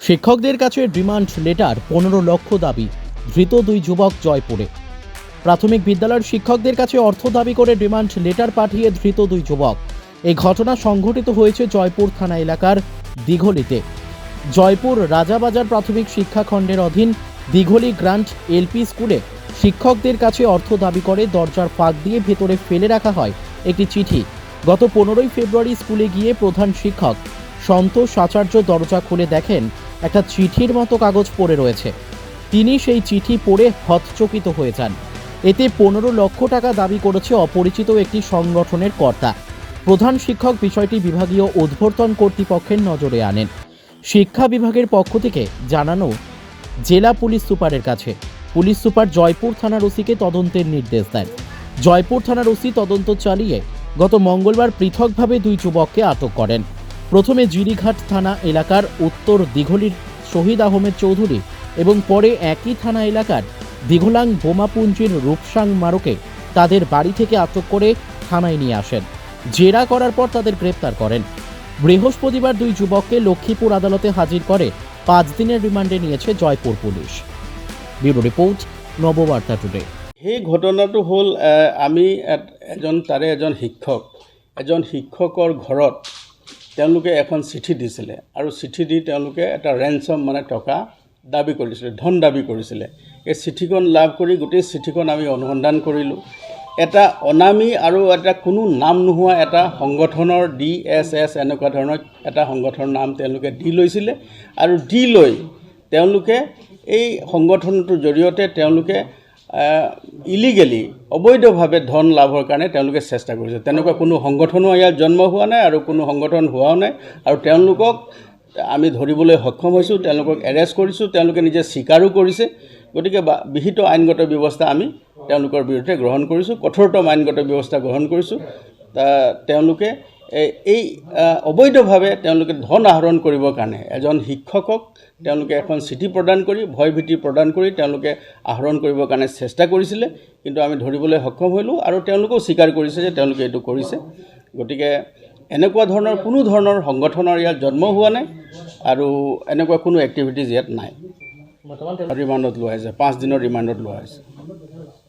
শিক্ষকদের কাছে demand letter 15 লক্ষ দাবি, ধৃত দুই যুবক জয়পুরে। প্রাথমিক বিদ্যালয়ের শিক্ষকদের কাছে অর্থ দাবি করে ডিমান্ড লেটার পাঠিয়ে ধৃত দুই যুবক। এই ঘটনা সংঘটিত হয়েছে জয়পুর থানা এলাকার দিঘলিতে। জয়পুর রাজাবাজার প্রাথমিক শিক্ষাখণ্ডের অধীন দিঘলি গ্রান্ট এলপি স্কুলে শিক্ষকদের কাছে অর্থ দাবি করে দরজার ফাঁক দিয়ে ভেতরে ফেলে রাখা হয় একটি চিঠি। গত 15ই ফেব্রুয়ারি স্কুলে গিয়ে প্রধান শিক্ষক সন্তোষ আচার্য দরজা খুলে দেখেন একটা চিঠির মতো কাগজ পড়ে রয়েছে। তিনি সেই চিঠি পড়ে হতচকিত হয়ে যান। এতে 15 লক্ষ টাকা দাবি করেছে অপরিচিত একটি সংগঠনের কর্তা। প্রধান শিক্ষক বিষয়টি বিভাগীয় উদ্বর্তন কর্তৃপক্ষের নজরে আনেন। শিক্ষা বিভাগের পক্ষ থেকে জানানো জেলা পুলিশ সুপারের কাছে। পুলিশ সুপার জয়পুর থানার ওসিকে তদন্তের নির্দেশ দেন। জয়পুর থানার ওসি তদন্ত চালিয়ে গত মঙ্গলবার পৃথকভাবে দুই যুবককে আটক করেন। প্রথমে জিরিঘাট থানা এলাকার উত্তর দিঘলির শহীদ আহমেদ চৌধুরী এবং পরে একই থানা এলাকার দিঘলাং বোমাপুঞ্জির রূপসাং মারুকে তাদের বাড়ি থেকে আটক করে থানায় নিয়ে আসেন। জেরা করার পর তাদের গ্রেপ্তার করেন। বৃহস্পতিবার দুই যুবককে লক্ষ্মীপুর আদালতে হাজির করে 5 দিনের রিমান্ডে নিয়েছে Jaipur police. Bureau report, Nababarta today. সেই ঘটনাটো হ'ল আমি এজন শিক্ষকৰ ঘৰত তেওঁলোকে এখন চিঠি দিছিলে আৰু চিঠি দি তেওঁলোকে এটা ৰেঞ্চম টকা দাবী কৰিছিলে, ধন দাবী কৰিছিলে। এই চিঠিখন লাভ কৰি গোটেই চিঠিখন আমি অনুসন্ধান কৰিলোঁ। এটা অনামী আৰু এটা কোনো নাম নোহোৱা এটা সংগঠনৰ DSS এনেকুৱা ধৰণৰ এটা সংগঠনৰ নাম তেওঁলোকে দি লৈছিলে আৰু দি লৈ তেওঁলোকে এই সংগঠনটোৰ জৰিয়তে তেওঁলোকে ইলিগেলি অবৈধভাৱে ধন লাভৰ কাৰণে তেওঁলোকে চেষ্টা কৰিছে। তেনেকুৱা কোনো সংগঠনো ইয়াত জন্ম হোৱা নাই আৰু কোনো সংগঠন হোৱাও নাই আৰু তেওঁলোকক আমি ধৰিবলৈ সক্ষম হৈছোঁ, তেওঁলোকক এৰেষ্ট কৰিছোঁ, তেওঁলোকে নিজে স্বীকাৰো কৰিছে। গতিকে বিহিত আইনগত ব্যৱস্থা আমি তেওঁলোকৰ বিৰুদ্ধে গ্ৰহণ কৰিছোঁ, কঠোৰতম আইনগত ব্যৱস্থা গ্ৰহণ কৰিছোঁ। তেওঁলোকে এই অবৈধভাৱে তেওঁলোকে ধন আহৰণ কৰিবৰ কাৰণে এজন শিক্ষকক তেওঁলোকে এখন চিঠি প্ৰদান কৰি ভয়ভীতি প্ৰদান কৰি তেওঁলোকে আহৰণ কৰিবৰ কাৰণে চেষ্টা কৰিছিলে, কিন্তু আমি ধৰিবলৈ সক্ষম হ'লোঁ আৰু তেওঁলোকেও স্বীকাৰ কৰিছে যে তেওঁলোকে এইটো কৰিছে। গতিকে এনেকুৱা ধৰণৰ কোনো ধৰণৰ সংগঠনৰ ইয়াত জন্ম হোৱা নাই আৰু এনেকুৱা কোনো এক্টিভিটিজ ইয়াত নাই। ৰিমাণ্ডত লোৱা হৈছে, 5 দিনৰ ৰিমাণ্ডত লোৱা হৈছে।